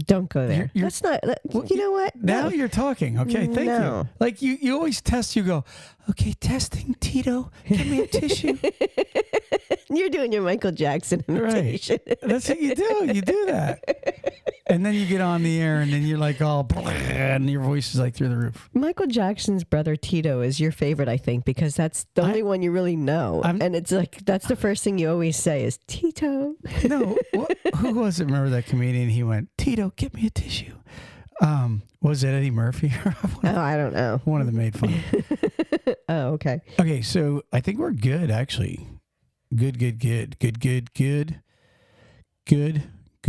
Don't go there. That's not. You know what? Now No. you're talking. Okay, thank No. you. Like you always test. You go, okay, testing. Tito, give me a tissue. You're doing your Michael Jackson imitation. Right. That's what you do. You do that. And then you get on the air and then you're like all, and your voice is like through the roof. Michael Jackson's brother Tito is your favorite, I think, because that's the only one you really know. And it's like, that's the first thing you always say is Tito. No, who was it? Remember that comedian? He went, Tito, get me a tissue. Was it Eddie Murphy? I don't know. One of them made fun. Oh, okay. Okay, so I think we're good, actually. Good.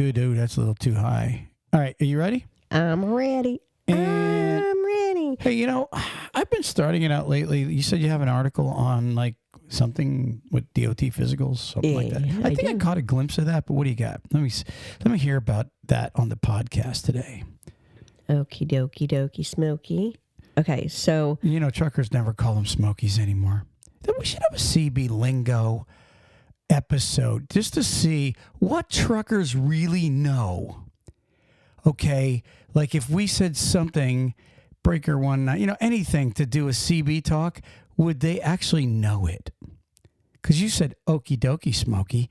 Oh, that's a little too high. All right, are you ready? I'm ready. I'm ready. Hey, I've been starting it out lately. You said you have an article on like something with DOT physicals, something like that. I think I caught a glimpse of that, but what do you got? Let me hear about that on the podcast today. Okie dokie, Smokey. Okay, so truckers never call them Smokies anymore. Then we should have a CB lingo episode just to see what truckers really know. Okay, like if we said something, breaker 19, anything to do with CB talk, would they actually know it? Because you said okie dokie Smokey.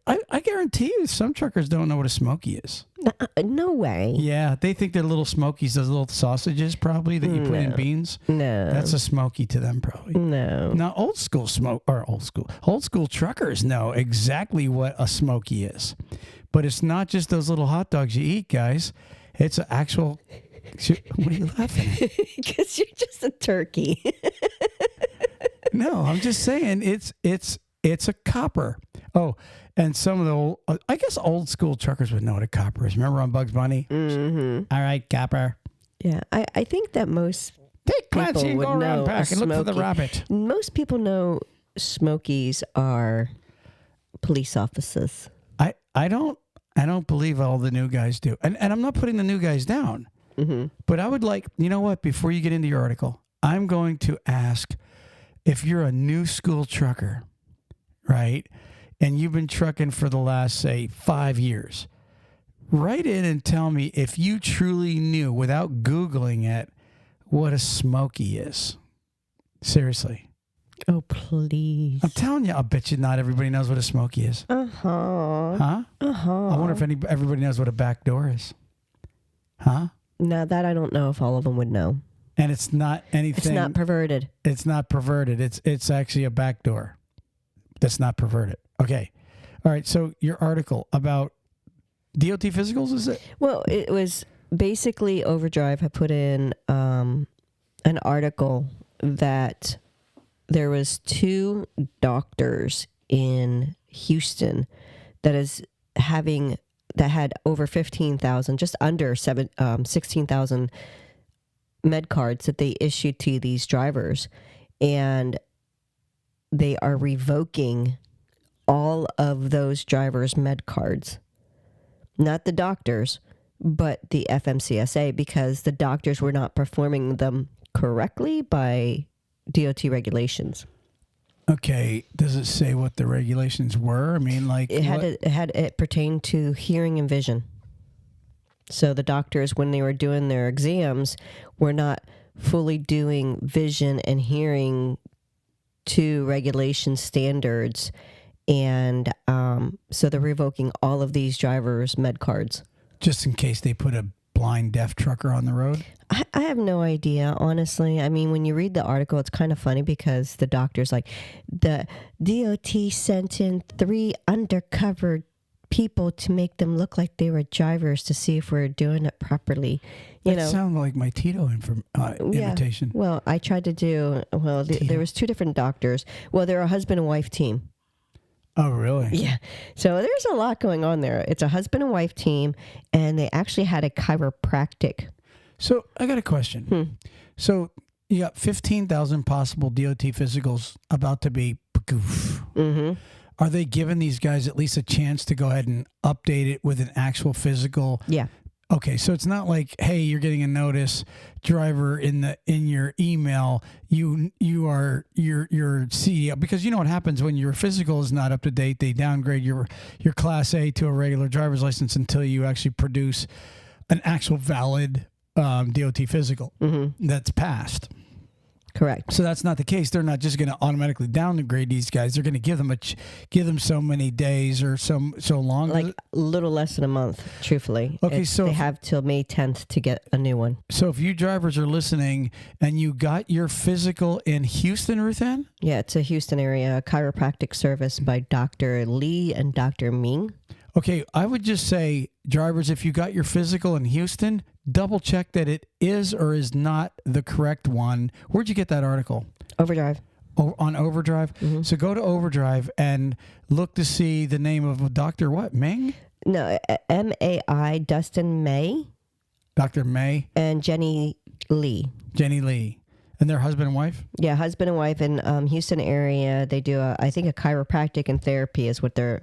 I guarantee you some truckers don't know what a Smoky is. No way. Yeah, they think they're little Smokies, those little sausages probably that you put in beans. No. That's a Smoky to them probably. No. Now old school truckers know exactly what a Smoky is. But it's not just those little hot dogs you eat, guys. It's an actual... What are you laughing at? Because you're just a turkey. No, I'm just saying it's a copper. Oh, and some of the old school truckers would know what a copper is. Remember on Bugs Bunny? Mm-hmm. All right, copper. Yeah, I think that most Take people Clancy and would go know around back and look for the rabbit. Most people know Smokies are police officers. I don't believe all the new guys do. And I'm not putting the new guys down. Mm-hmm. But I would like, before you get into your article, I'm going to ask if you're a new school trucker, right? And you've been trucking for the last, say, 5 years. Write in and tell me if you truly knew, without Googling it, what a Smoky is. Seriously. Oh, please. I'm telling you, I'll bet you not everybody knows what a Smoky is. Uh-huh. Huh? Uh-huh. I wonder if everybody knows what a back door is. Huh? Now that I don't know if all of them would know. And it's not anything. It's not perverted. It's not perverted. It's actually a back door that's not perverted. Okay. All right. So your article about DOT physicals, is it? Well, it was basically Overdrive had put in an article that there was 2 doctors in Houston that had over 15,000, just under 16,000 med cards that they issued to these drivers, and they are revoking all of those drivers' med cards. Not the doctors, but the FMCSA, because the doctors were not performing them correctly by DOT regulations. Okay. Does it say what the regulations were? I mean, like it pertained to hearing and vision. So the doctors, when they were doing their exams, were not fully doing vision and hearing to regulation standards. And so they're revoking all of these drivers' med cards. Just in case they put a blind deaf trucker on the road? I have no idea, honestly. I mean, when you read the article, it's kind of funny because the doctor's like, the DOT sent in 3 undercover people to make them look like they were drivers to see if we're doing it properly. That sounded like my Tito invitation. Well, I tried to do, there was 2 different doctors. Well, they're a husband and wife team. Oh, really? Yeah. So there's a lot going on there. It's a husband and wife team, and they actually had a chiropractic. So I got a question. So you got 15,000 possible DOT physicals about to be poof. Mm-hmm. Are they giving these guys at least a chance to go ahead and update it with an actual physical? Yeah. Okay, so it's not like, hey, you're getting a notice, driver, in your email, your CEO, because you know what happens when your physical is not up to date, they downgrade your Class A to a regular driver's license until you actually produce an actual valid DOT physical that's passed. Correct. So that's not the case. They're not just going to automatically downgrade these guys. They're going to give them so many days or so long. Like a little less than a month, truthfully. Okay, so they have till May 10th to get a new one. So if you drivers are listening and you got your physical in Houston, Ruthann? Yeah, it's a Houston area chiropractic service by Dr. Lee and Dr. Ming. Okay, I would just say, drivers, if you got your physical in Houston, double check that it is or is not the correct one. Where'd you get that article? Overdrive. On Overdrive? Mm-hmm. So go to Overdrive and look to see the name of Dr. what? Ming? No, M-A-I, Dustin May. Dr. May. And Jenny Lee. Jenny Lee. And their husband and wife? Yeah, husband and wife in Houston area. They do, I think, a chiropractic and therapy is what they're...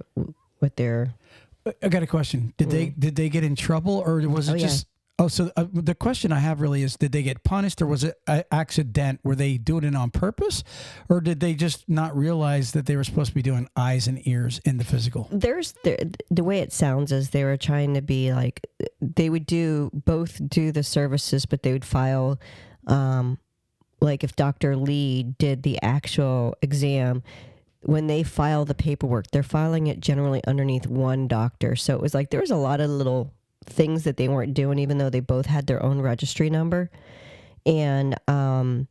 I got a question. Did they get in trouble, or was it just? Yeah. Oh, so the question I have really is: did they get punished, or was it an accident? Were they doing it on purpose, or did they just not realize that they were supposed to be doing eyes and ears in the physical? The way it sounds is they were trying to be like they would do the services, but they would file, like if Dr. Lee did the actual exam. When they file the paperwork, they're filing it generally underneath one doctor. So it was like there was a lot of little things that they weren't doing, even though they both had their own registry number. And the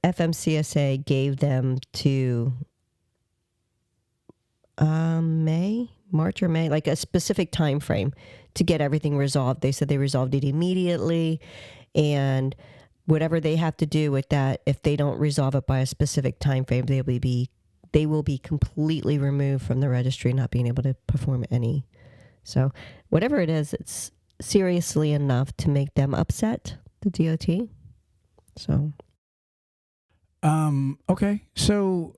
FMCSA gave them to March or May, like a specific time frame to get everything resolved. They said they resolved it immediately, and whatever they have to do with that, if they don't resolve it by a specific time frame, they will be completely removed from the registry, not being able to perform any. So whatever it is, it's seriously enough to make them upset, the DOT. So. Okay. So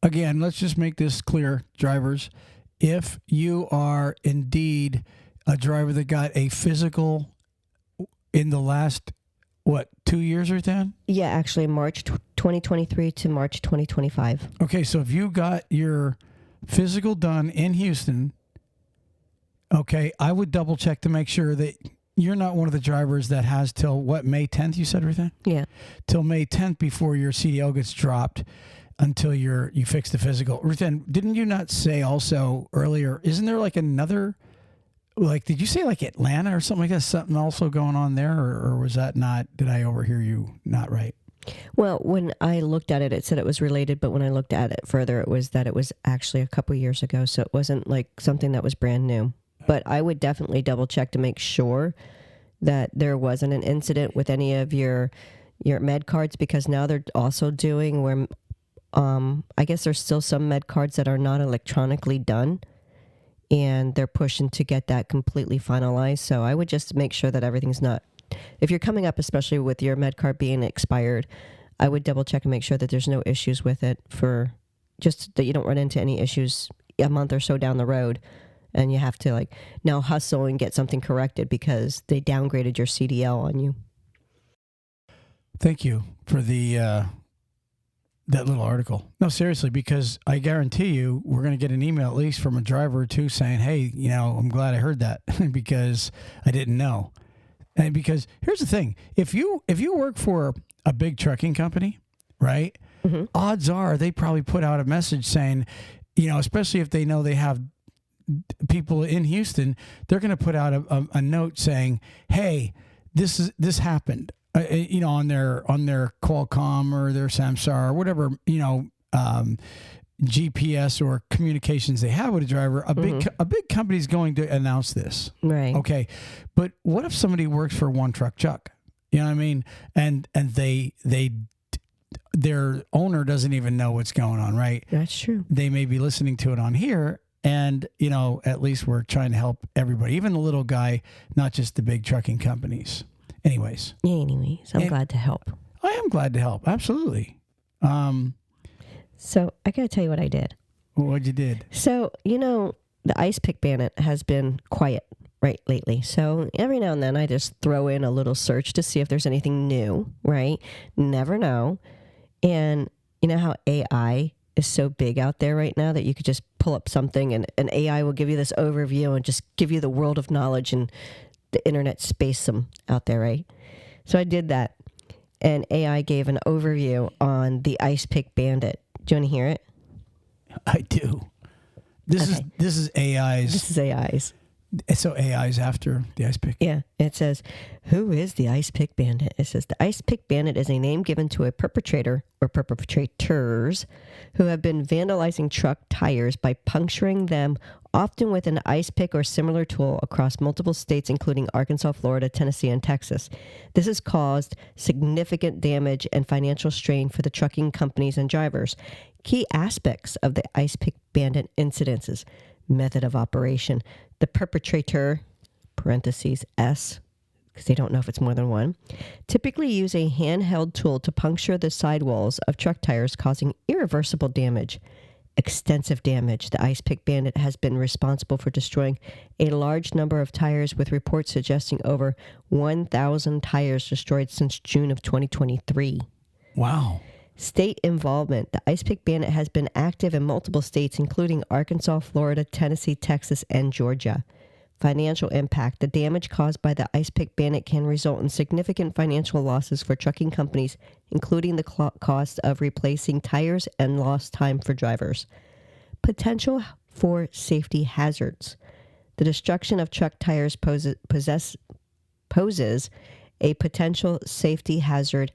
again, let's just make this clear, drivers. If you are indeed a driver that got a physical in the last 2 years or 10? Yeah, actually March 2023 to March 2025. Okay, so if you got your physical done in Houston, okay, I would double check to make sure that you're not one of the drivers that has till May 10th, you said, Ruthann? Yeah. Till May 10th before your CDL gets dropped until you fix the physical. Ruthann, didn't you not say also earlier, isn't there like another... Like, did you say like Atlanta or something like that? Something also going on there, or was that not? Did I overhear you not right? Well, when I looked at it, it said it was related, but when I looked at it further, it was that it was actually a couple years ago, so it wasn't like something that was brand new. But I would definitely double check to make sure that there wasn't an incident with any of your med cards, because now they're also doing where I guess there's still some med cards that are not electronically done. And they're pushing to get that completely finalized. So I would just make sure that everything's not... If you're coming up, especially with your med card being expired, I would double check and make sure that there's no issues with it, for just that you don't run into any issues a month or so down the road. And you have to like now hustle and get something corrected because they downgraded your CDL on you. Thank you for that little article. No, seriously, because I guarantee you we're going to get an email at least from a driver or two saying, hey, I'm glad I heard that because I didn't know. And because here's the thing, if you work for a big trucking company, right, odds are they probably put out a message saying, especially if they know they have people in Houston, they're going to put out a note saying, hey, this happened. On their Qualcomm or their Samsung or whatever, GPS or communications they have with a driver, a big company is going to announce this. Right. Okay. But what if somebody works for One Truck Chuck? You know what I mean? And their owner doesn't even know what's going on, right? That's true. They may be listening to it on here. And, at least we're trying to help everybody, even the little guy, not just the big trucking companies. Anyways, I'm glad to help. I am glad to help. Absolutely. So I got to tell you what I did. What you did? So, the ice pick bandit has been quiet right lately. So every now and then I just throw in a little search to see if there's anything new, right? Never know. And you know how AI is so big out there right now that you could just pull up something and an AI will give you this overview and just give you the world of knowledge and the internet space them out there, right? So I did that, and AI gave an overview on the Ice Pick Bandit. Do you want to hear it? I do. This is AI's. This is AI's. So AI's after the Ice Pick. Yeah. It says, who is the Ice Pick Bandit? It says, the Ice Pick Bandit is a name given to a perpetrator or perpetrators who have been vandalizing truck tires by puncturing them, often with an ice pick or similar tool, across multiple states, including Arkansas, Florida, Tennessee, and Texas. This has caused significant damage and financial strain for the trucking companies and drivers. Key aspects of the Ice Pick Bandit incidences: method of operation. The perpetrator, parentheses S, because they don't know if it's more than one, typically use a handheld tool to puncture the sidewalls of truck tires, causing irreversible damage. Extensive damage. The Ice Pick Bandit has been responsible for destroying a large number of tires, with reports suggesting over 1,000 tires destroyed since June of 2023. Wow. State involvement. The Ice Pick Bandit has been active in multiple states, including Arkansas, Florida, Tennessee, Texas, and Georgia. Financial impact. The damage caused by the Ice Pick Bandit can result in significant financial losses for trucking companies, including the cost of replacing tires and lost time for drivers. Potential for safety hazards. The destruction of truck tires poses a potential safety hazard,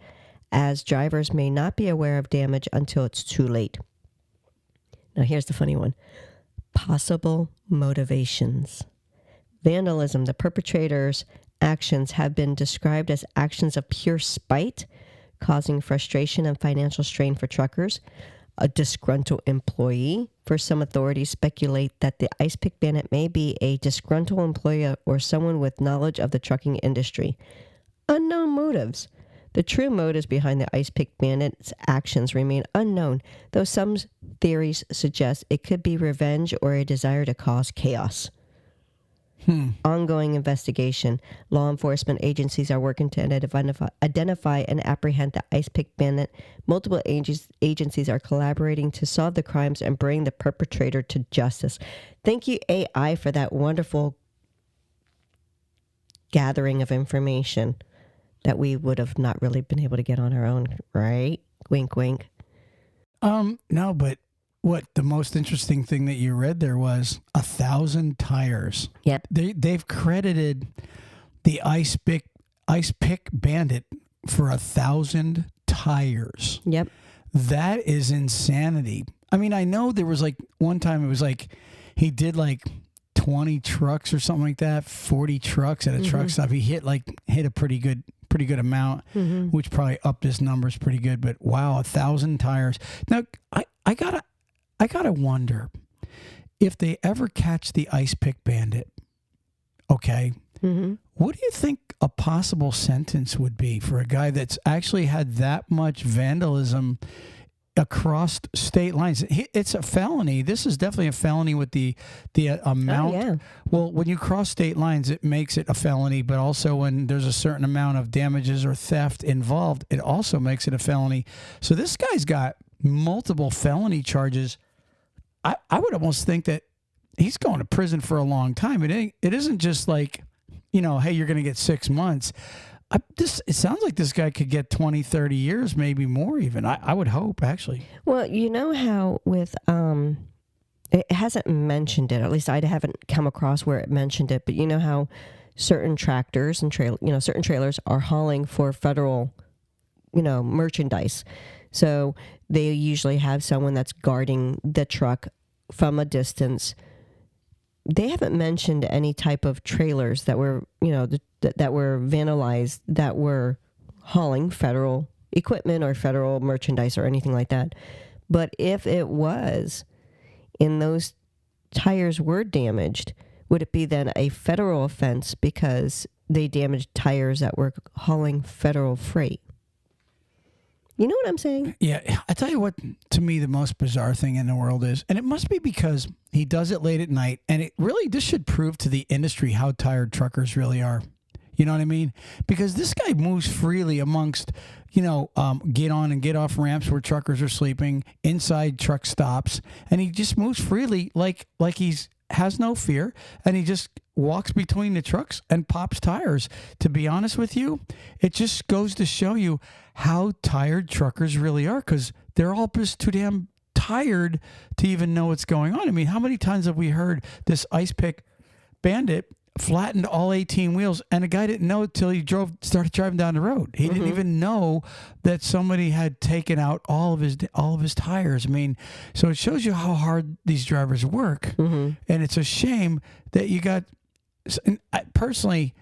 as drivers may not be aware of damage until it's too late. Now here's the funny one. Possible motivations. Vandalism. The perpetrator's actions have been described as actions of pure spite, causing frustration and financial strain for truckers. A disgruntled employee. For some authorities speculate that the Ice Pick Bandit may be a disgruntled employee or someone with knowledge of the trucking industry. Unknown motives. The true motives behind the Ice Pick Bandit's actions remain unknown, though some theories suggest it could be revenge or a desire to cause chaos. Ongoing investigation. Law enforcement agencies are working to identify and apprehend the Ice Pick Bandit. Multiple agencies are collaborating to solve the crimes and bring the perpetrator to justice. Thank you, AI, for that wonderful gathering of information that we would have not really been able to get on our own, right? Wink, wink. No, but what the most interesting thing that you read there was 1,000 tires. Yep. They've credited the Ice Pick Bandit for 1,000 tires. Yep. That is insanity. I mean, I know there was like one time it was like he did like 20 trucks or something like that, 40 trucks at a truck stop. He hit a pretty good amount, which probably upped his numbers pretty good. But wow, 1,000 tires. Now I gotta wonder if they ever catch the Ice Pick Bandit. Okay, what do you think a possible sentence would be for a guy that's actually had that much vandalism across state lines? It's a felony. This is definitely a felony with the amount. Oh, yeah. Well, when you cross state lines, it makes it a felony, but also when there's a certain amount of damages or theft involved, it also makes it a felony. So this guy's got multiple felony charges. I would almost think that he's going to prison for a long time. It isn't just like, hey, you're going to get 6 months. It sounds like this guy could get 20, 30 years, maybe more even. I would hope, actually. Well, you know how with, it hasn't mentioned it, at least I haven't come across where it mentioned it, but you know how certain tractors and certain trailers are hauling for federal, merchandise. So they usually have someone that's guarding the truck from a distance. They haven't mentioned any type of trailers that were, that were vandalized, that were hauling federal equipment or federal merchandise or anything like that. But if it was, and those tires were damaged, would it be then a federal offense because they damaged tires that were hauling federal freight? You know what I'm saying? Yeah. I tell you what, to me, the most bizarre thing in the world is, and it must be because he does it late at night, and this should prove to the industry how tired truckers really are. You know what I mean? Because this guy moves freely amongst, get on and get off ramps where truckers are sleeping, inside truck stops, and he just moves freely like he's has no fear, and he just walks between the trucks and pops tires. To be honest with you, it just goes to show you how tired truckers really are, because they're all just too damn tired to even know what's going on. I mean, how many times have we heard this ice pick bandit flattened all 18 wheels, and a guy didn't know until he started driving down the road. He didn't even know that somebody had taken out all of his tires. I mean, so it shows you how hard these drivers work, and it's a shame that you got. And personally,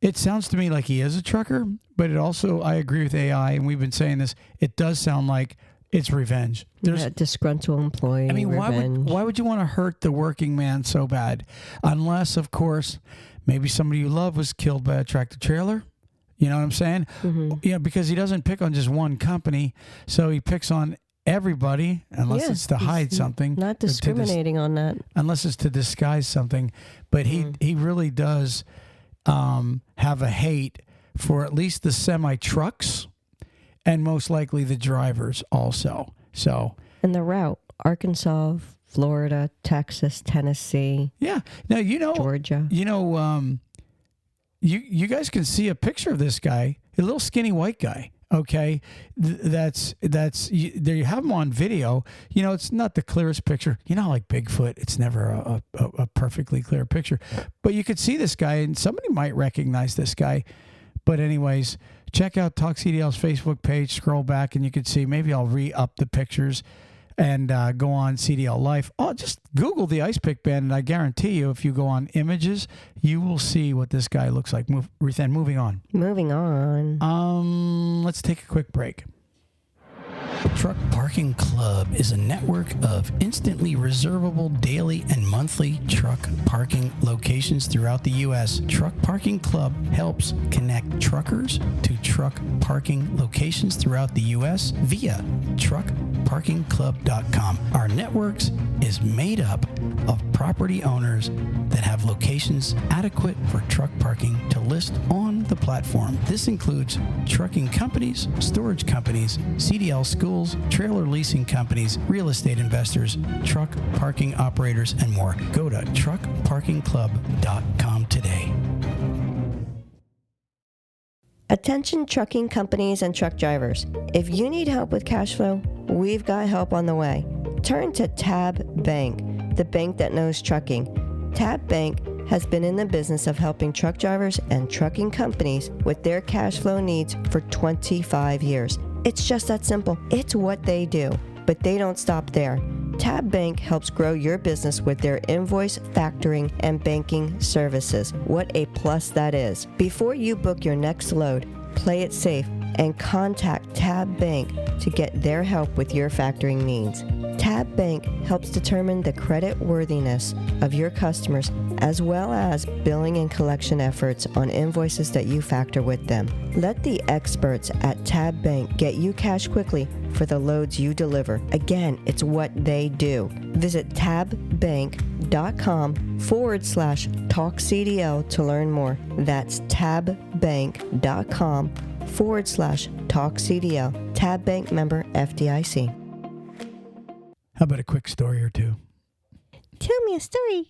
it sounds to me like he is a trucker, but it also, I agree with AI, and we've been saying this, it does sound like it's revenge. There's a disgruntled employee. I mean, revenge. why would you want to hurt the working man so bad? Unless, of course, maybe somebody you love was killed by a tractor trailer. You know what I'm saying? Because he doesn't pick on just one company, so he picks on everybody, unless it's to hide something. Not discriminating on that. Unless it's to disguise something. But he really does have a hate for at least the semi-trucks, and most likely the drivers also. So, and the route, Arkansas, Florida, Texas, Tennessee. Yeah. Now, Georgia. You guys can see a picture of this guy, a little skinny white guy. Okay. There you have him on video. It's not the clearest picture. Like Bigfoot, it's never a perfectly clear picture. But you could see this guy, and somebody might recognize this guy. But anyways, check out TalkCDL's Facebook page, scroll back, and you can see, maybe I'll re-up the pictures and go on CDL Life. Oh, just Google the Ice Pick Band, and I guarantee you, if you go on images, you will see what this guy looks like. Ruthann, moving on. Let's take a quick break. Truck Parking Club is a network of instantly reservable daily and monthly truck parking locations throughout the U.S. Truck Parking Club helps connect truckers to truck parking locations throughout the U.S. via truckparkingclub.com. Our networks is made up of property owners that have locations adequate for truck parking to list on the platform. This includes trucking companies, storage companies, CDL schools, trailer leasing companies, real estate investors, truck parking operators, and more. Go to truckparkingclub.com today. Attention trucking companies and truck drivers. If you need help with cash flow, we've got help on the way. Turn to Tab Bank, the bank that knows trucking. Tab Bank has been in the business of helping truck drivers and trucking companies with their cash flow needs for 25 years. It's just that simple. It's what they do, but they don't stop there. Tab Bank helps grow your business with their invoice, factoring, and banking services. What a plus that is. Before you book your next load, play it safe and contact Tab Bank to get their help with your factoring needs. Tab Bank helps determine the credit worthiness of your customers, as well as billing and collection efforts on invoices that you factor with them. Let the experts at Tab Bank get you cash quickly for the loads you deliver. Again, it's what they do. Visit tabbank.com/TalkCDL to learn more. That's tabbank.com/TalkCDL. Tab Bank member FDIC. How about a quick story or two? Tell me a story.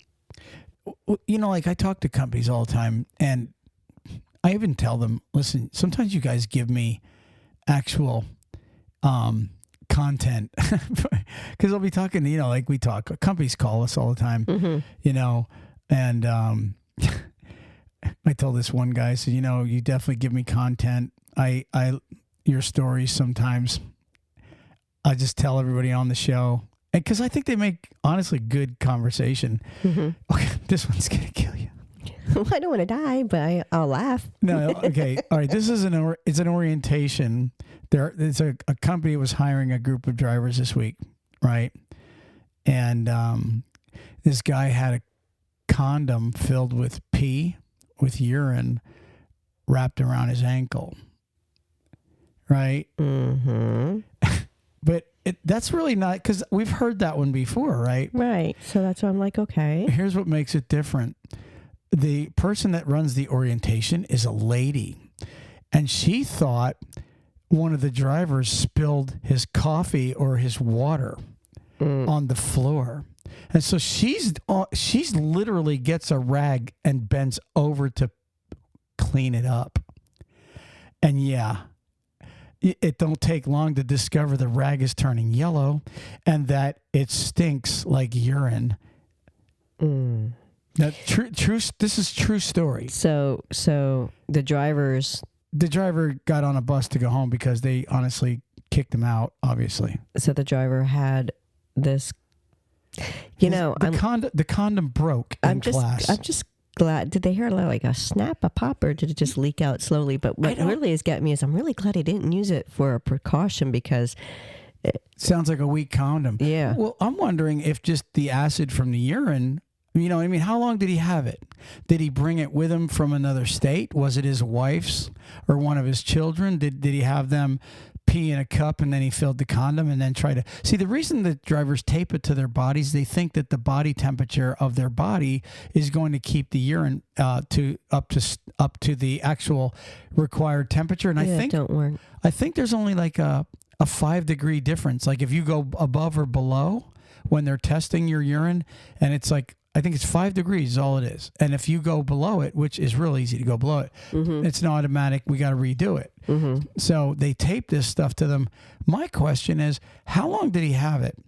Like I talk to companies all the time, and I even tell them, listen, sometimes you guys give me actual content, because I'll be talking, like we talk, companies call us all the time, and I told this one guy, so, you definitely give me content. Your stories sometimes, I just tell everybody on the show, because I think they make, honestly, good conversation. Okay, this one's going to kill you. I don't want to die, but I'll laugh. No, okay. All right, this is it's an orientation. There's a company that was hiring a group of drivers this week, right? And this guy had a condom filled with pee, with urine, wrapped around his ankle, right? But that's really not, because we've heard that one before, right? Right. So that's why I'm like, okay. Here's what makes it different. The person that runs the orientation is a lady, and she thought one of the drivers spilled his coffee or his water on the floor. And so she's literally gets a rag and bends over to clean it up. And yeah, it don't take long to discover the rag is turning yellow and that it stinks like urine. Now, this is true story. So the driver got on a bus to go home because they honestly kicked him out, obviously. So the driver had this, the condom broke in class. I'm just glad. Did they hear like a snap, a pop, or did it just leak out slowly? But what really has got me is I'm really glad he didn't use it for a precaution because it sounds like a weak condom. Yeah. Well, I'm wondering if just the acid from the urine, how long did he have it? Did he bring it with him from another state? Was it his wife's or one of his children? Did he have them pee in a cup and then he filled the condom and then try to see? The reason that drivers tape it to their bodies, they think that the body temperature of their body is going to keep the urine up to the actual required temperature. And don't work. I think there's only like a 5-degree difference. Like if you go above or below when they're testing your urine, and it's like, I think it's 5 degrees is all it is. And if you go below it, which is real easy to go below it, it's an automatic, we got to redo it. So they tape this stuff to them. My question is, how long did he have it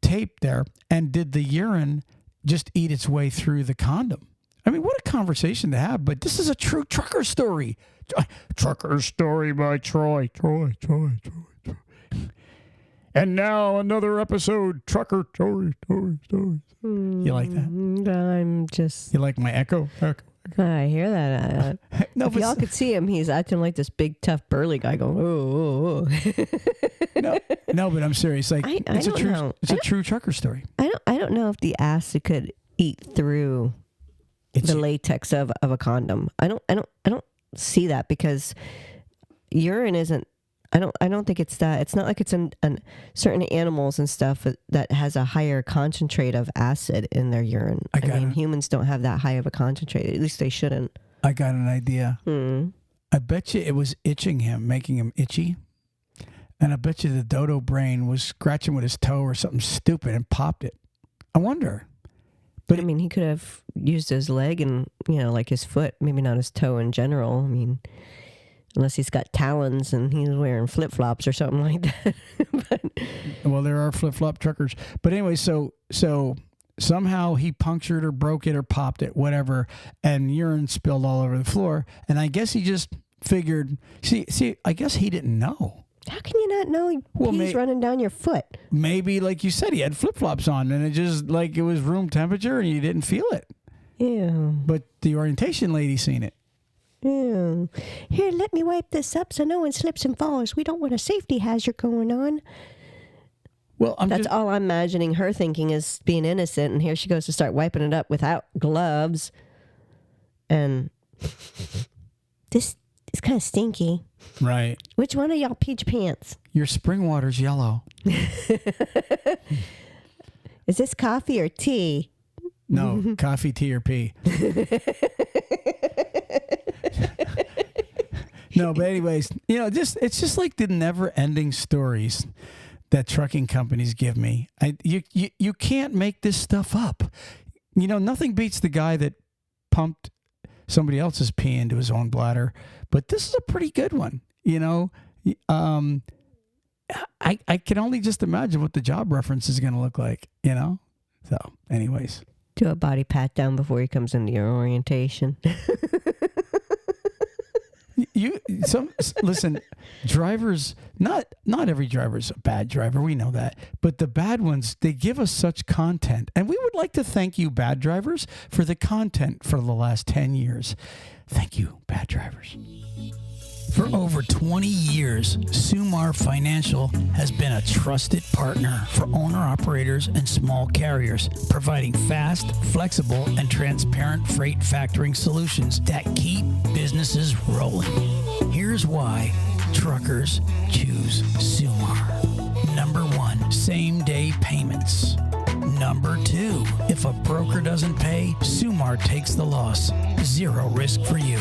taped there? And did the urine just eat its way through the condom? I mean, what a conversation to have, but this is a true trucker story. Trucker story by Troy. And now another episode, Trucker Story. You like that? You like my echo? I hear that. No, if y'all could see him, he's acting like this big, tough, burly guy going, oh. No, but I'm serious. Like, it's a true trucker story. I don't know if the acid could eat through the latex of a condom. I don't see that because urine isn't. I don't think it's that. It's not like it's in certain animals and stuff that has a higher concentrate of acid in their urine. I mean, humans don't have that high of a concentrate. At least they shouldn't. I got an idea. I bet you it was itching him, making him itchy. And I bet you the dodo brain was scratching with his toe or something stupid and popped it. I wonder. But I mean, he could have used his leg and, like his foot, maybe not his toe in general. I mean, unless he's got talons and he's wearing flip-flops or something like that. Well, there are flip-flop truckers. But anyway, so somehow he punctured or broke it or popped it, whatever, and urine spilled all over the floor. And I guess he just figured, see, I guess he didn't know. How can you not know he's running down your foot? Maybe, like you said, he had flip-flops on and it just, like, it was room temperature and you didn't feel it. Yeah. But the orientation lady seen it. Yeah. Here, let me wipe this up so no one slips and falls. We don't want a safety hazard going on. Well, that's all I'm imagining her thinking is being innocent, and here she goes to start wiping it up without gloves. And this is kind of stinky. Right. Which one of y'all peach pants? Your spring water's yellow. Is this coffee or tea? No, coffee, tea, or pee. No, but anyways, it's just like the never-ending stories that trucking companies give me. You can't make this stuff up. Nothing beats the guy that pumped somebody else's pee into his own bladder, but this is a pretty good one. I can only just imagine what the job reference is going to look like. So, anyways, do a body pat down before he comes into your orientation. Listen, drivers, not every driver is a bad driver. We know that. But the bad ones, they give us such content. And we would like to thank you, bad drivers, for the content for the last 10 years. Thank you, bad drivers. For over 20 years, Sumar Financial has been a trusted partner for owner-operators and small carriers, providing fast, flexible, and transparent freight factoring solutions that keep businesses rolling. Here's why truckers choose Sumar. Number 1, same-day payments. Number 2, if a broker doesn't pay, Sumar takes the loss. Zero risk for you.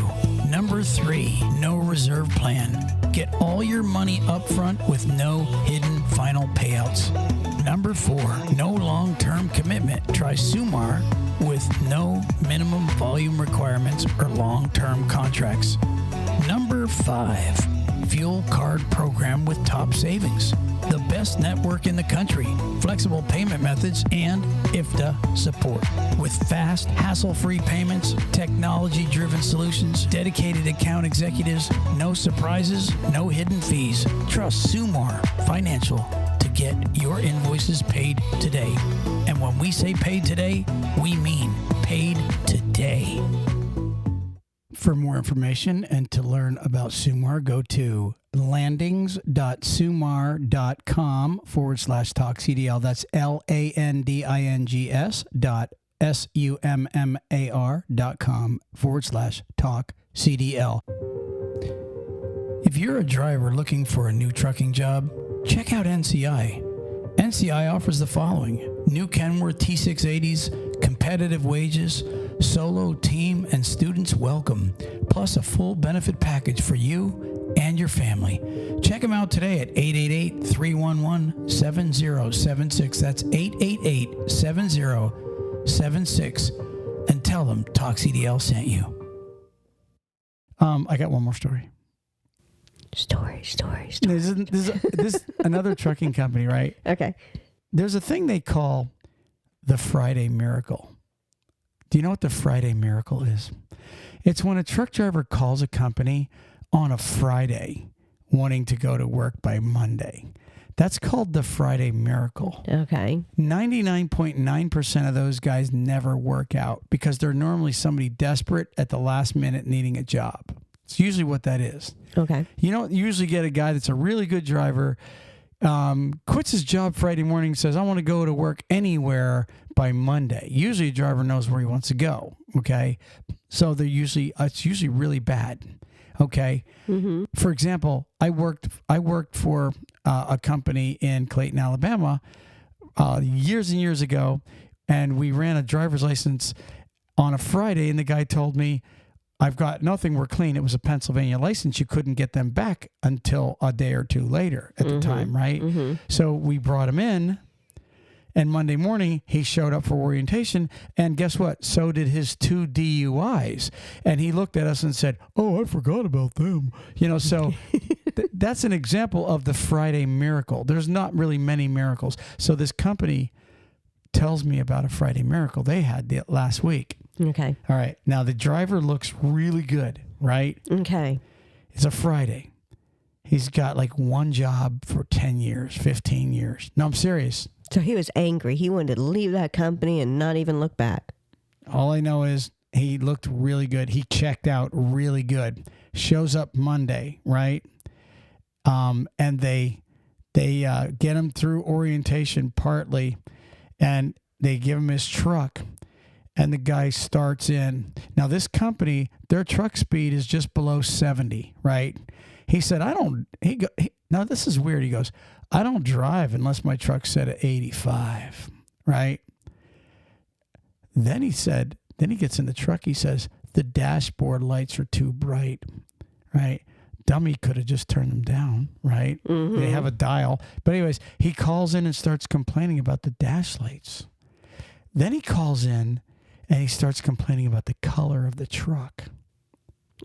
Number 3, no reserve plan. Get all your money up front with no hidden final payouts. Number 4, no long-term commitment. Try Sumar with no minimum volume requirements or long-term contracts. Number 5, fuel card program with top savings. The best network in the country, flexible payment methods, and IFTA support. With fast, hassle-free payments, technology-driven solutions, dedicated account executives, no surprises, no hidden fees. Trust Sumar Financial to get your invoices paid today. And when we say paid today, we mean paid today. For more information and to learn about Sumar, go to landings.sumar.com/TalkCDL. That's landings.summar.com/TalkCDL. If you're a driver looking for a new trucking job, check out NCI. NCI offers the following: new Kenworth T680s, competitive wages, solo, team, and students welcome, plus a full benefit package for you and your family. Check them out today at 888-311-7076. That's 888-7076. And tell them TalkCDL sent you. I got one more story. Story. This is another trucking company, right? Okay. There's a thing they call the Friday Miracle. Do you know what the Friday Miracle is? It's when a truck driver calls a company on a Friday wanting to go to work by Monday. That's called the Friday Miracle. Okay. 99.9% of those guys never work out because they're normally somebody desperate at the last minute needing a job. It's usually what that is. Okay. You don't usually get a guy that's a really good driver, quits his job Friday morning, says, I want to go to work anywhere by Monday. Usually a driver knows where he wants to go. Okay. So it's usually really bad. Okay. Mm-hmm. For example, I worked for a company in Clayton, Alabama, years and years ago, and we ran a driver's license on a Friday, and the guy told me, I've got nothing, we're clean. It was a Pennsylvania license. You couldn't get them back until a day or two later at the time, right? Mm-hmm. So we brought him in, and Monday morning, he showed up for orientation, and guess what? So did his 2 DUIs. And he looked at us and said, oh, I forgot about them. So that's an example of the Friday Miracle. There's not really many miracles. So this company tells me about a Friday Miracle they had last week. Okay. All right. Now, the driver looks really good, right? Okay. It's a Friday. He's got like one job for 10 years, 15 years. No, I'm serious. So he was angry. He wanted to leave that company and not even look back. All I know is he looked really good. He checked out really good. Shows up Monday, right? And they get him through orientation partly, and they give him his truck, and the guy starts in. Now, this company, their truck speed is just below 70, right? He said, now this is weird. He goes, I don't drive unless my truck's set at 85, right? Then he gets in the truck. He says, the dashboard lights are too bright, right? Dummy could have just turned them down, right? Mm-hmm. They have a dial. But anyways, he calls in and starts complaining about the dash lights. Then he calls in and he starts complaining about the color of the truck.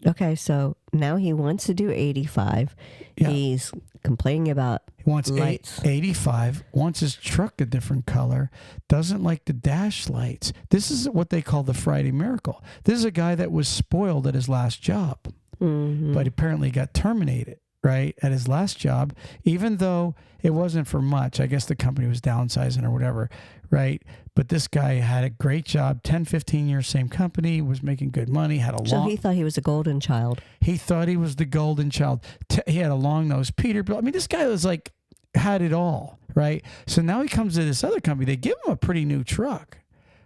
Okay, so now he wants to do 85. Yeah. He's complaining about lights. 85, wants his truck a different color, doesn't like the dash lights. This is what they call the Friday Miracle. This is a guy that was spoiled at his last job, but apparently got terminated, right, at his last job, even though it wasn't for much. I guess the company was downsizing or whatever, right? But this guy had a great job, 10, 15 years, same company, was making good money, So he thought he was a golden child. He thought he was the golden child. He had a long-nosed Peterbilt. I mean, this guy was like, had it all, right? So now he comes to this other company. They give him a pretty new truck,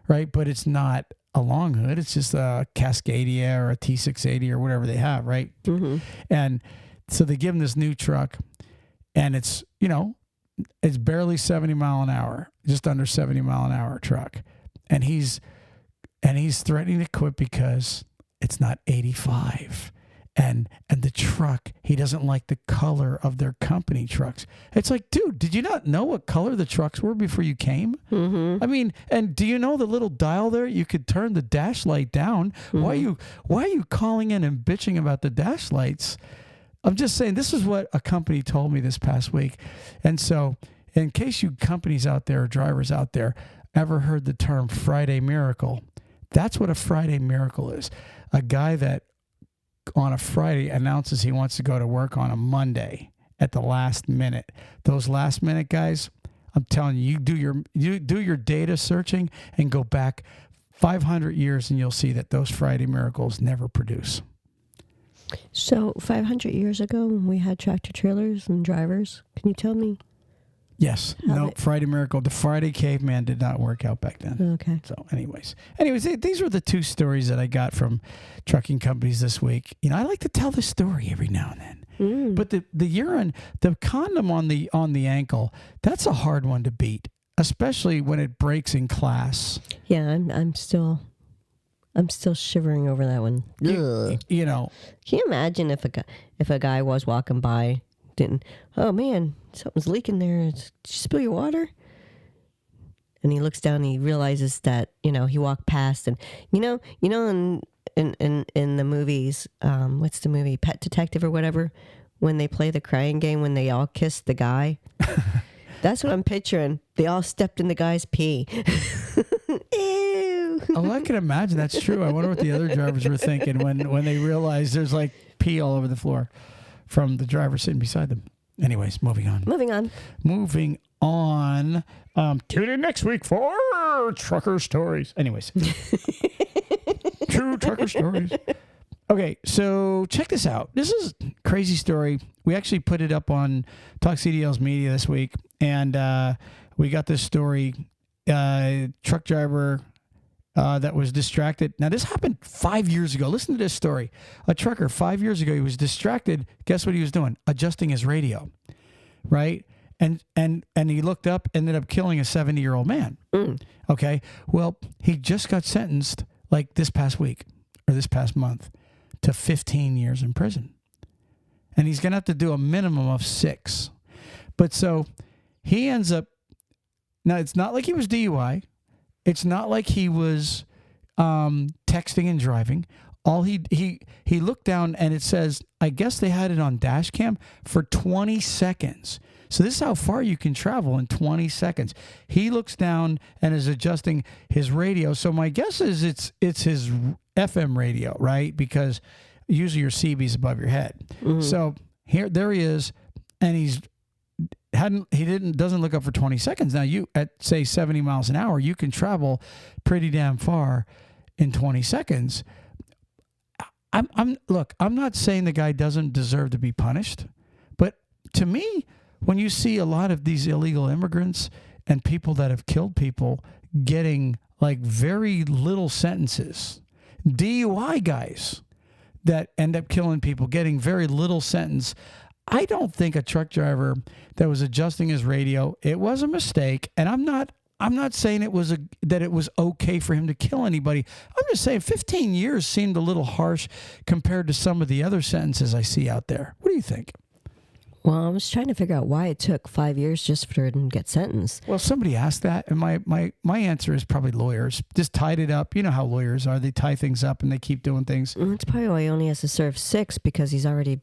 right? But it's not a long hood. It's just a Cascadia or a T680 or whatever they have, right? Mm-hmm. And so they give him this new truck, and it's, it's barely 70 mile an hour, just under 70 mile an hour truck. And he's threatening to quit because it's not 85. and the truck, he doesn't like the color of their company trucks. It's like, dude, did you not know what color the trucks were before you came? Mm-hmm. I mean, and do you know the little dial there? You could turn the dash light down. Mm-hmm. Why are you calling in and bitching about the dash lights? I'm just saying, this is what a company told me this past week. And so, in case you companies out there, drivers out there, ever heard the term Friday Miracle, that's what a Friday Miracle is. A guy that on a Friday announces he wants to go to work on a Monday at the last minute. Those last minute guys, I'm telling you, you do your data searching and go back 500 years and you'll see that those Friday Miracles never produce. So 500 years ago, when we had tractor trailers and drivers, can you tell me? Yes. No, Friday Miracle. The Friday Caveman did not work out back then. Okay. So anyways, these were the two stories that I got from trucking companies this week. You know, I like to tell the story every now and then. Mm. But the urine, the condom on the ankle, that's a hard one to beat, especially when it breaks in class. Yeah, I'm still shivering over that one. You know. Can you imagine if a guy was walking by, oh man, something's leaking there. Did you spill your water? And he looks down and he realizes that, he walked past, and in the movies, what's the movie, Pet Detective or whatever, when they play the crying game, when they all kiss the guy. That's what I'm picturing. They all stepped in the guy's pee. Ew. Oh, I can imagine that's true. I wonder what the other drivers were thinking when they realized there's like pee all over the floor from the driver sitting beside them. Anyways, moving on. Tune in next week for trucker stories. Anyways. True trucker stories. Okay, so check this out. This is a crazy story. We actually put it up on TalkCDL's media this week, and we got this story. Truck driver that was distracted. Now, this happened 5 years ago. Listen to this story. A trucker 5 years ago, he was distracted. Guess what he was doing? Adjusting his radio, right? And he looked up, ended up killing a 70-year-old man. Mm. Okay, well, he just got sentenced like this past week or this past month to 15 years in prison. And he's going to have to do a minimum of 6. But so he ends up, now it's not like he was DUI. It's not like he was texting and driving. All he looked down and it says, I guess they had it on dash cam for 20 seconds. So this is how far you can travel in 20 seconds. He looks down and is adjusting his radio. So my guess is it's his FM radio, right? Because usually your CB is above your head. Mm-hmm. So there he is, and doesn't look up for 20 seconds. Now you at say 70 miles an hour, you can travel pretty damn far in 20 seconds. I'm not saying the guy doesn't deserve to be punished, but to me, when you see a lot of these illegal immigrants and people that have killed people getting like very little sentences, DUI guys that end up killing people getting very little sentence, I don't think a truck driver that was adjusting his radio, it was a mistake. And I'm not saying that it was okay for him to kill anybody. I'm just saying 15 years seemed a little harsh compared to some of the other sentences I see out there. What do you think? Well, I was trying to figure out why it took 5 years just for him to get sentenced. Well, somebody asked that, and my answer is probably lawyers. Just tied it up. You know how lawyers are. They tie things up, and they keep doing things. That's probably why he only has to serve 6, because he's already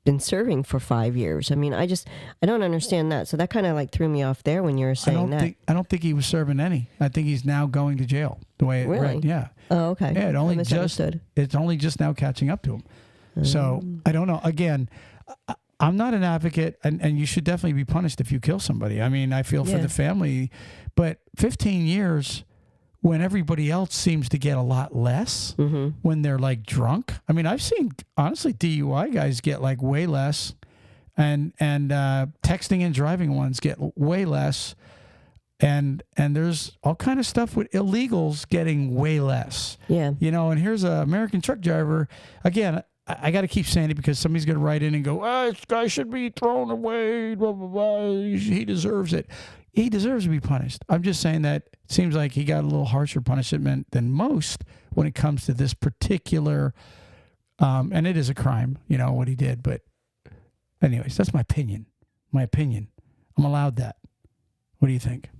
been serving for 5 years. I mean, I don't understand that. So that kind of like threw me off there when you were saying that. I don't think he was serving any. I think he's now going to jail. The way it read. Yeah. Oh, okay. Yeah, it's only just now catching up to him. So I don't know. Again, I'm not an advocate, and you should definitely be punished if you kill somebody. I mean, I feel for the family, but 15 years when everybody else seems to get a lot less when they're like drunk. I mean, I've seen, honestly, DUI guys get like way less, and texting and driving ones get way less. And there's all kind of stuff with illegals getting way less. Yeah. And here's an American truck driver. Again, I got to keep saying it because somebody's going to write in and go, this guy should be thrown away, blah, blah, blah. He deserves it. He deserves to be punished. I'm just saying that it seems like he got a little harsher punishment than most when it comes to this particular And it is a crime, what he did. But anyways, that's my opinion. I'm allowed that. What do you think?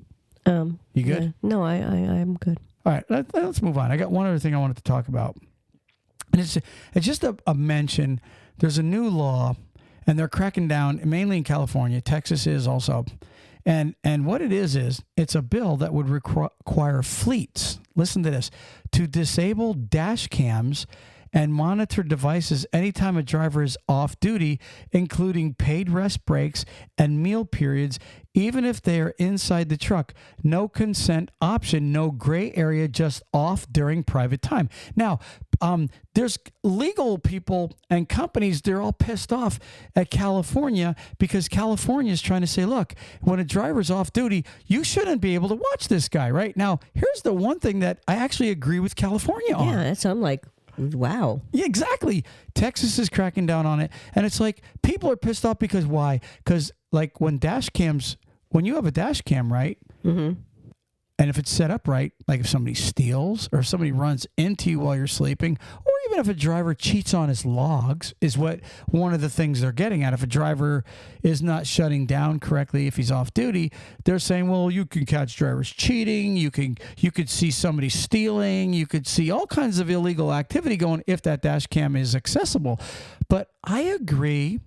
You good? Yeah. No, I'm good. All right, let's move on. I got one other thing I wanted to talk about. And it's just a mention. There's a new law, and they're cracking down, mainly in California. Texas is also. And what it is it's a bill that would require fleets, listen to this, to disable dash cams and monitor devices anytime a driver is off duty, including paid rest breaks and meal periods, even if they are inside the truck. No consent option, no gray area, just off during private time. Now, there's legal people and companies, they're all pissed off at California because California is trying to say, look, when a driver's off duty, you shouldn't be able to watch this guy, right? Now, here's the one thing that I actually agree with California on. Yeah, that's, I'm like, wow. Yeah, exactly. Texas is cracking down on it. And it's like, people are pissed off because why? Because like when you have a dash cam, right? Mm-hmm. And if it's set up right, like if somebody steals or if somebody runs into you while you're sleeping, or even if a driver cheats on his logs, is what one of the things they're getting at. If a driver is not shutting down correctly, if he's off duty, they're saying, well, you can catch drivers cheating. You could see somebody stealing. You could see all kinds of illegal activity going if that dash cam is accessible. But I agree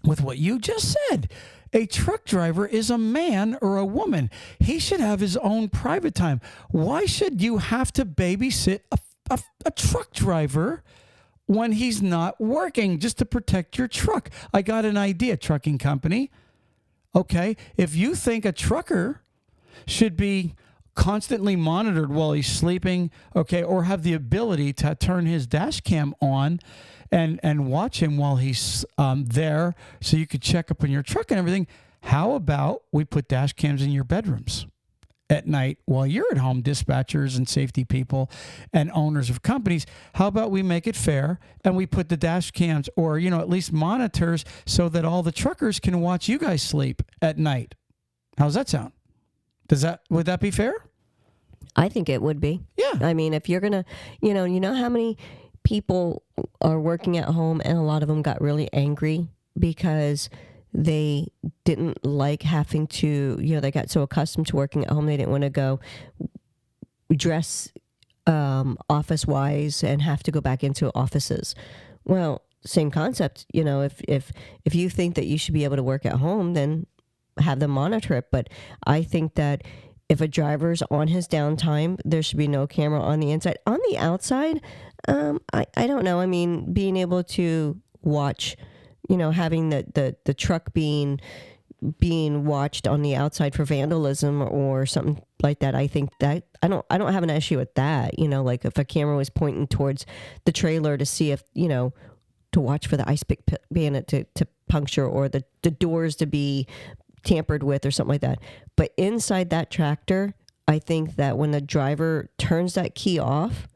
with what you just said. A truck driver is a man or a woman. He should have his own private time. Why should you have to babysit a truck driver when he's not working just to protect your truck? I got an idea, trucking company. Okay, if you think a trucker should be constantly monitored while he's sleeping, okay, or have the ability to turn his dash cam on and watch him while he's there so you could check up on your truck and everything, how about we put dash cams in your bedrooms at night while you're at home, dispatchers and safety people and owners of companies? How about we make it fair and we put the dash cams or, at least monitors so that all the truckers can watch you guys sleep at night? How's that sound? Would that be fair? I think it would be. Yeah. I mean, if you're going to, you know how many people are working at home and a lot of them got really angry because they didn't like having to, they got so accustomed to working at home, they didn't want to go dress office-wise and have to go back into offices. Well, same concept. If you think that you should be able to work at home, then have them monitor it. But I think that if a driver's on his downtime, there should be no camera on the inside. On the outside, I don't know. I mean, being able to watch, having the truck being watched on the outside for vandalism or something like that. I think that I don't have an issue with that. Like if a camera was pointing towards the trailer to see if, to watch for the ice pick bandit to puncture or the doors to be tampered with or something like that. But inside that tractor, I think that when the driver turns that key off,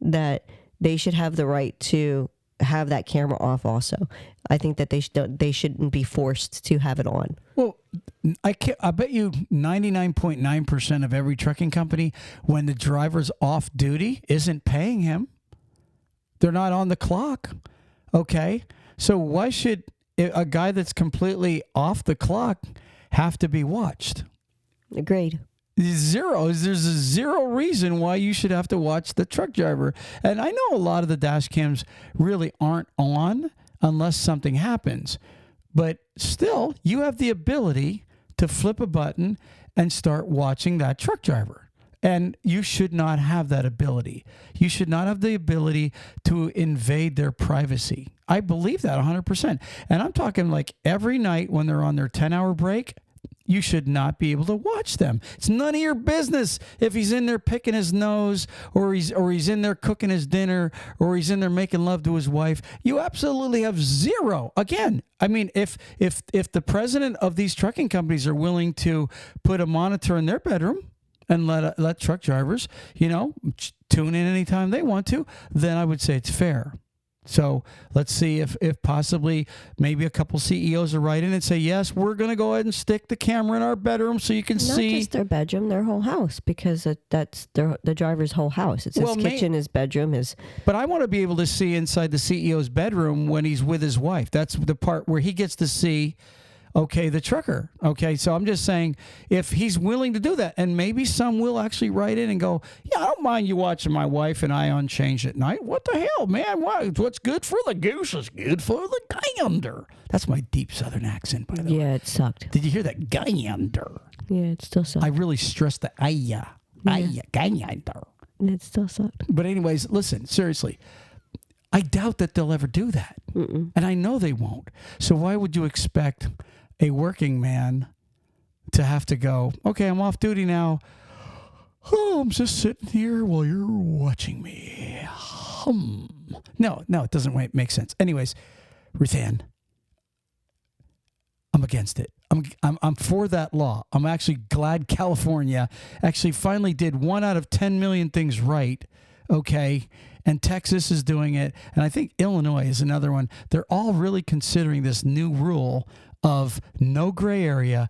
that they should have the right to have that camera off also. I think that they shouldn't be forced to have it on. Well, I bet you 99.9% of every trucking company, when the driver's off duty, isn't paying him. They're not on the clock. Okay? So why should a guy that's completely off the clock have to be watched? Agreed. There's a zero reason why you should have to watch the truck driver. And I know a lot of the dash cams really aren't on unless something happens. But still, you have the ability to flip a button and start watching that truck driver. And you should not have that ability. You should not have the ability to invade their privacy. I believe that 100%. And I'm talking like every night when they're on their 10-hour break, you should not be able to watch them. It's none of your business if he's in there picking his nose or he's in there cooking his dinner or he's in there making love to his wife. You absolutely have zero. Again, I mean, if the president of these trucking companies are willing to put a monitor in their bedroom and let truck drivers, tune in anytime they want to, then I would say it's fair. So let's see if possibly maybe a couple CEOs will write in and say, yes, we're going to go ahead and stick the camera in our bedroom so you can see. Not just their bedroom, their whole house, because that's the driver's whole house. It's his kitchen, his bedroom, his... But I want to be able to see inside the CEO's bedroom when he's with his wife. That's the part where he gets to see, okay, the trucker. Okay, so I'm just saying, if he's willing to do that, and maybe some will actually write in and go, yeah, I don't mind you watching my wife and I unchanged at night. What the hell, man? What's good for the goose is good for the gander. That's my deep Southern accent, by the way. Yeah, it sucked. Did you hear that? Gander. Yeah, it still sucked. I really stressed the gander. It still sucked. But anyways, listen, seriously. I doubt that they'll ever do that. Mm-mm. And I know they won't. So why would you expect a working man to have to go, okay, I'm off duty now. Oh, I'm just sitting here while you're watching me. No, it doesn't make sense. Anyways, Ruthann, I'm against it. I'm for that law. I'm actually glad California actually finally did 1 out of 10 million things right. Okay. And Texas is doing it. And I think Illinois is another one. They're all really considering this new rule of no gray area.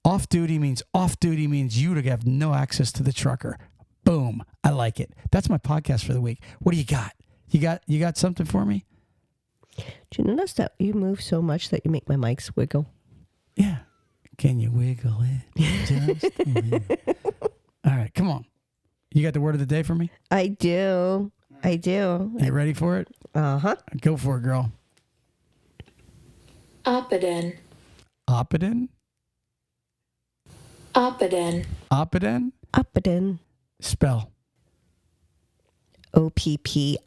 Off duty means you to have no access to the trucker. Boom. I like it. That's my podcast for the week. What do you got? You got something for me? Do you notice that you move so much that you make my mics wiggle? Yeah. Can you wiggle it? Just a minute. All right, come on. You got the word of the day for me? I do. You ready for it? Uh-huh. Go for it, girl. Oppidan. Oppidan? Oppidan. Oppidan? Oppidan. Spell. Oppidan.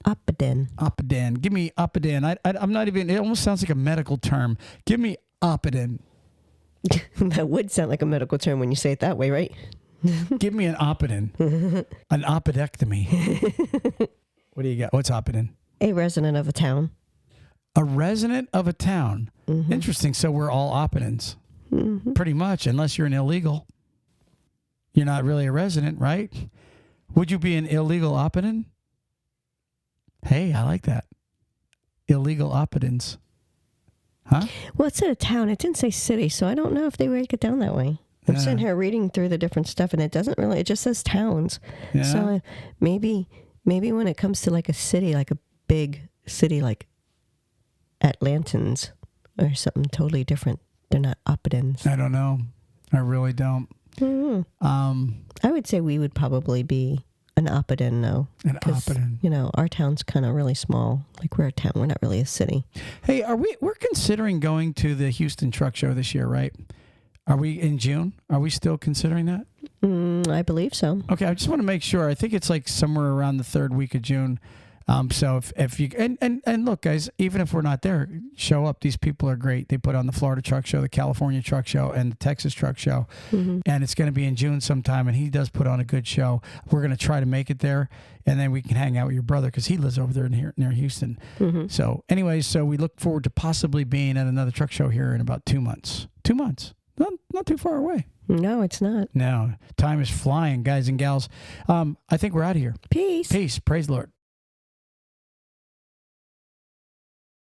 Oppidan. Oppidan. Give me Oppidan. I'm not even, it almost sounds like a medical term. Give me Oppidan. That would sound like a medical term when you say it that way, right? Give me an Oppidan. An oppidectomy. What do you got? What's Oppidan? A resident of a town. A resident of a town. Mm-hmm. Interesting. So we're all Oppidans. Mm-hmm. Pretty much, unless you're an illegal. You're not really a resident, right? Would you be an illegal Oppidan? Hey, I like that. Illegal Oppidans. Huh? Well, it said a town. It didn't say city, so I don't know if they break it down that way. I'm sitting here reading through the different stuff, and it doesn't really, it just says towns. Yeah. So maybe when it comes to like a city, like a big city like Atlantans or something totally different, they're not Oppidans. I don't know. I really don't. Mm-hmm. I would say we would probably be an Oppidan, though. An Oppidan. You know, our town's kind of really small. Like, we're a town. We're not really a city. Hey, we're considering going to the Houston Truck Show this year, right? Are we in June? Are we still considering that? I believe so. Okay, I just want to make sure. I think it's like somewhere around the 3rd week of June. So if you and look, guys, even if we're not there, show up. These people are great. They put on the Florida Truck Show, the California Truck Show, and the Texas Truck Show, and it's going to be in June sometime. And he does put on a good show. We're going to try to make it there, and then we can hang out with your brother because he lives over there near Houston. So, anyways, so we look forward to possibly being at another truck show here in about 2 months. 2 months, not too far away. No, it's not. No, time is flying, guys and gals. I think we're out of here. Peace. Peace. Praise the Lord.